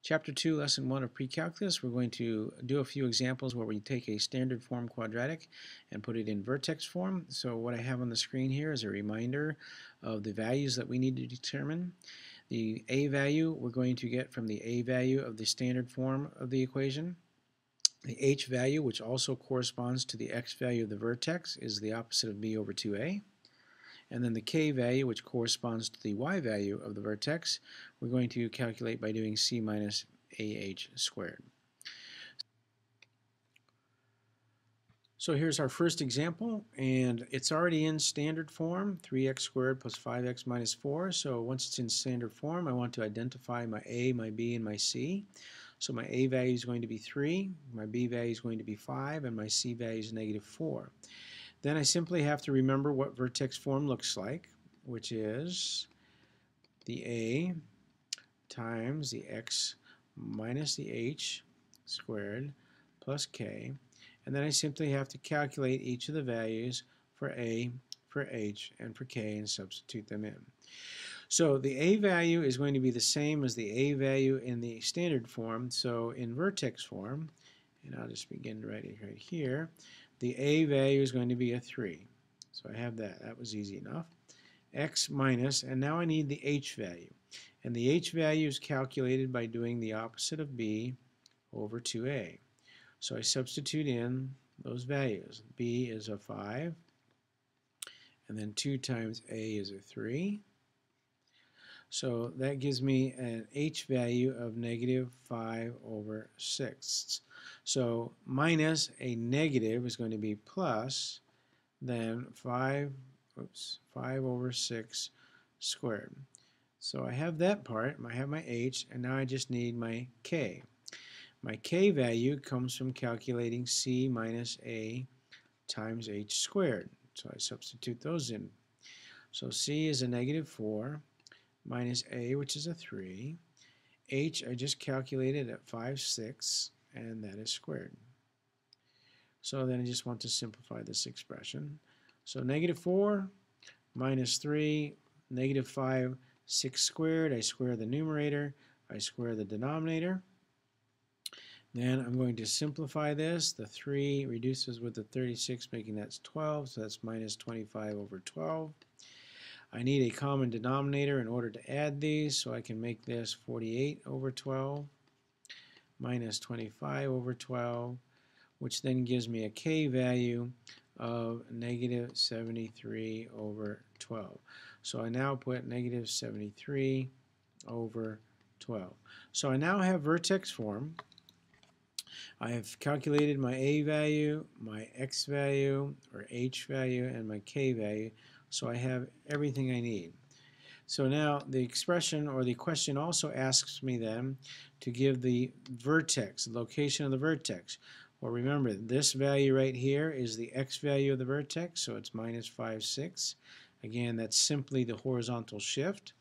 Chapter 2, Lesson 1 of Pre-Calculus, we're going to do a few examples where we take a standard form quadratic and put it in vertex form. So what I have on the screen here is a reminder of the values that we need to determine. The a value we're going to get from the a value of the standard form of the equation. The h value, which also corresponds to the x value of the vertex, is the opposite of b over 2a. And then the k value, which corresponds to the y value of the vertex, we're going to calculate by doing c minus ah squared. So here's our first example, and it's already in standard form, 3x squared plus 5x minus 4. So once it's in standard form, I want to identify my a, my b, and my c. So my a value is going to be 3, my b value is going to be 5, and my c value is negative 4. Then I simply have to remember what vertex form looks like, which is the a times the x minus the h squared plus k. And then I simply have to calculate each of the values for a, for h, and for k and substitute them in. So the a value is going to be the same as the a value in the standard form. So in vertex form, and I'll just begin to write it right here, the a value is going to be a 3. So I have that. That was easy enough. X minus, and now I need the h value. And the h value is calculated by doing the opposite of b over 2a. So I substitute in those values. B is a 5, and then 2 times a is a 3. So that gives me an h value of negative 5 over 6. So minus a negative is going to be plus then 5 over 6 squared. So I have that part, I have my h, and now I just need my k. My k value comes from calculating c minus a times h squared. So I substitute those in. So c is a negative 4 minus a, which is a 3. H I just calculated at 5/6, and that is squared. So then I just want to simplify this expression. So negative 4 minus 3, negative 5, 6 squared. I square the numerator, I square the denominator. Then I'm going to simplify this. The 3 reduces with the 36, making that 12, so that's minus 25 over 12. I need a common denominator in order to add these, so I can make this 48 over 12 minus 25 over 12, which then gives me a k value of negative 73 over 12. So I now put negative 73 over 12. So I now have vertex form. I have calculated my a value, my x value, or h value, and my k value. So I have everything I need. So now the expression or the question also asks me then to give the vertex, the location of the vertex. Well, remember, this value right here is the x value of the vertex, so it's minus 5, 6. Again, that's simply the horizontal shift.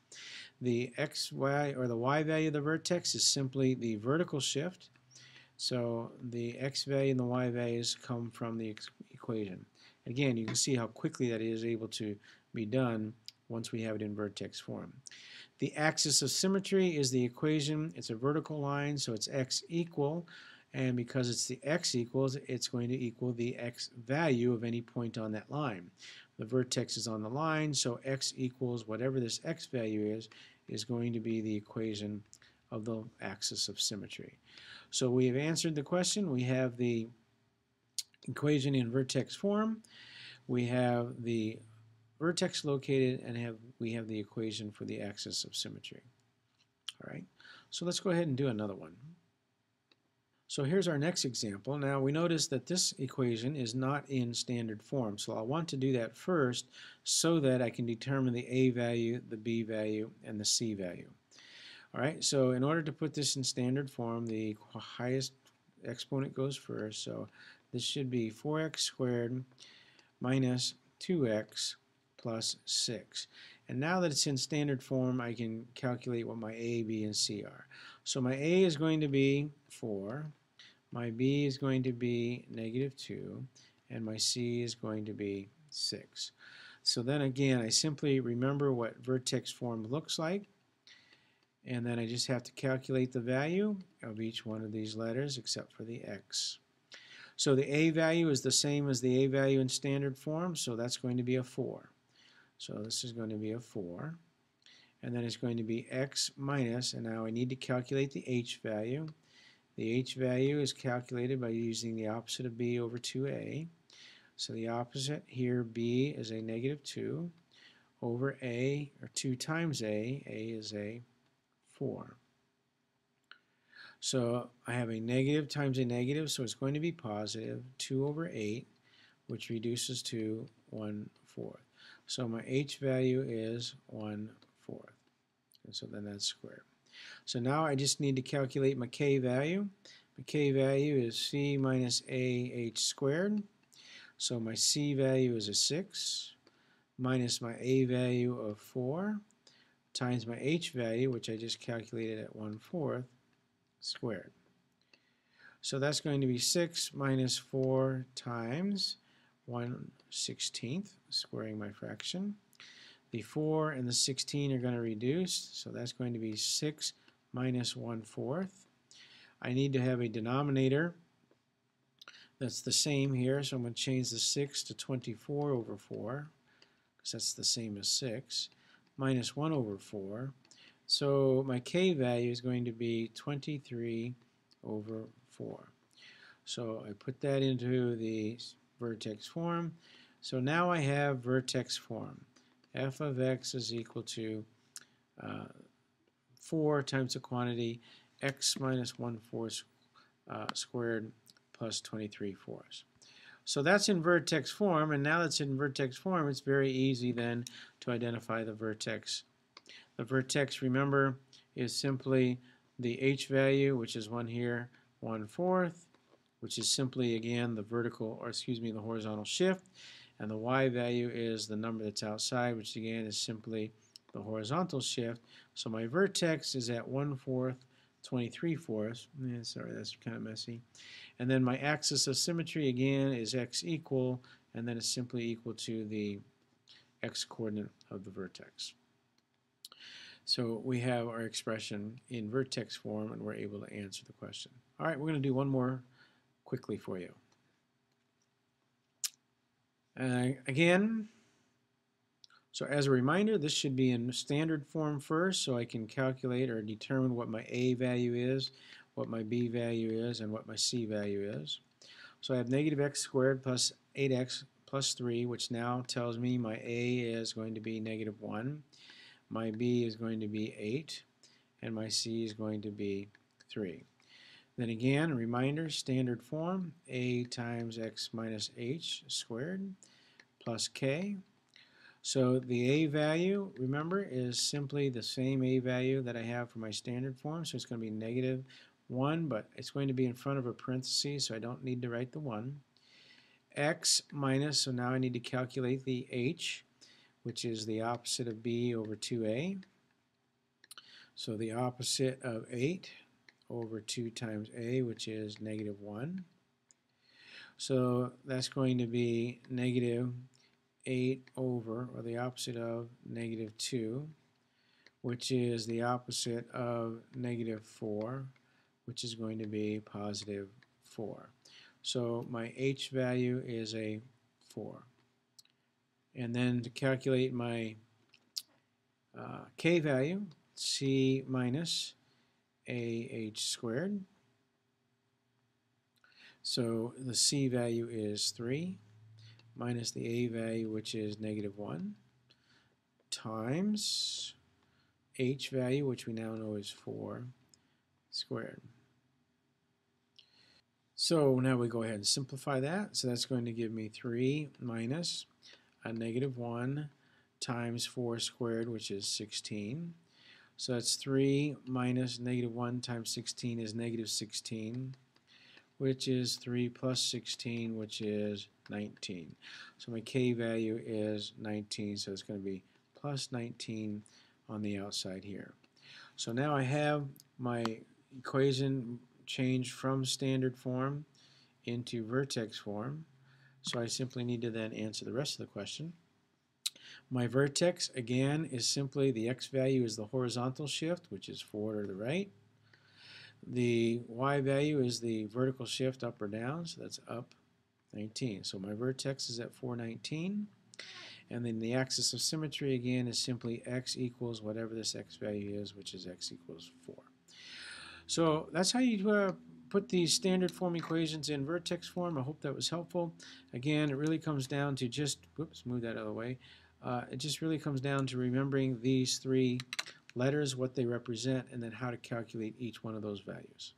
The x, y, or the y value of the vertex is simply the vertical shift. So the x value and the y values come from the equation. Again, you can see how quickly that is able to be done once we have it in vertex form. The axis of symmetry is the equation. It's a vertical line, so it's x equal, and because it's the x equals, it's going to equal the x value of any point on that line. The vertex is on the line, so x equals whatever this x value is going to be the equation of the axis of symmetry. So we have answered the question. We have the equation in vertex form. We have the vertex located, and we have the equation for the axis of symmetry. All right, so let's go ahead and do another one. So here's our next example. Now we notice that this equation is not in standard form, so I'll want to do that first so that I can determine the a value, the b value, and the c value. All right, so in order to put this in standard form, the highest exponent goes first, so this should be 4x squared minus 2x plus 6. And now that it's in standard form, I can calculate what my a, b, and c are. So my a is going to be 4, my b is going to be negative 2, and my c is going to be 6. So then again, I simply remember what vertex form looks like. And then I just have to calculate the value of each one of these letters except for the x. So the a value is the same as the a value in standard form, so that's going to be a 4. So this is going to be a 4. And then it's going to be x minus, and now I need to calculate the h value. The h value is calculated by using the opposite of b over 2a. So the opposite here, b, is a negative 2 over a, or 2 times a is a 4. So I have a negative times a negative, so it's going to be positive 2 over 8, which reduces to 1/4. So my h value is 1/4. And so then that's squared. So now I just need to calculate my k value. My k value is c minus ah squared. So my c value is a 6 minus my a value of 4 times my h value, which I just calculated at 1/4, squared. So that's going to be 6 minus 4 times 1/16, squaring my fraction. The 4 and the 16 are going to reduce, so that's going to be 6 minus 1/4. I need to have a denominator that's the same here, so I'm going to change the 6 to 24 over 4, because that's the same as 6, minus 1 over 4. So my k value is going to be 23 over 4. So I put that into the vertex form. So now I have vertex form. F of x is equal to 4 times the quantity x minus 1/4 squared plus 23/4. So that's in vertex form, and now that's in vertex form, it's very easy then to identify the vertex. The vertex, remember, is simply the h value, which is 1 here, 1/4, which is simply, again, the vertical, or excuse me, the horizontal shift, and the y value is the number that's outside, which again is simply the horizontal shift. So my vertex is at 1/4, 23/4. Sorry, that's kind of messy. And then my axis of symmetry, again, is x equal, and then it's simply equal to the x coordinate of the vertex. So we have our expression in vertex form, and we're able to answer the question. All right, we're going to do one more quickly for you. Again, so as a reminder, this should be in standard form first, so I can calculate or determine what my a value is, what my b value is, and what my c value is. So I have negative x squared plus 8x plus 3, which now tells me my a is going to be negative 1, my b is going to be 8, and my c is going to be 3. Then again, a reminder, standard form, a times x minus h squared plus k. So the a value, remember, is simply the same a value that I have for my standard form, so it's going to be negative 1, but it's going to be in front of a parenthesis, so I don't need to write the 1. X minus, so now I need to calculate the h, which is the opposite of b over 2a. So the opposite of 8 over 2 times a, which is negative 1. So that's going to be negative 8 over, or the opposite of, negative 2, which is the opposite of negative 4, which is going to be positive 4. So my h value is a 4. And then to calculate my k value, c minus ah squared. So the c value is 3 minus the a value, which is negative 1, times h value, which we now know is 4, squared. So now we go ahead and simplify that. So that's going to give me 3 minus a negative 1 times 4 squared, which is 16. So that's 3 minus negative 1 times 16 is negative 16, which is 3 plus 16, which is 19. So my k value is 19, so it's going to be plus 19 on the outside here. So now I have my equation changed from standard form into vertex form. So I simply need to then answer the rest of the question. My vertex, again, is simply the x value is the horizontal shift, which is forward or the right. The y value is the vertical shift up or down, so that's up 19. So my vertex is at 419. And then the axis of symmetry, again, is simply x equals whatever this x value is, which is x equals 4. So that's how you put these standard form equations in vertex form. I hope that was helpful. Again, it really comes down to just, whoops, move that out of the way. It just really comes down to remembering these three letters, what they represent, and then how to calculate each one of those values.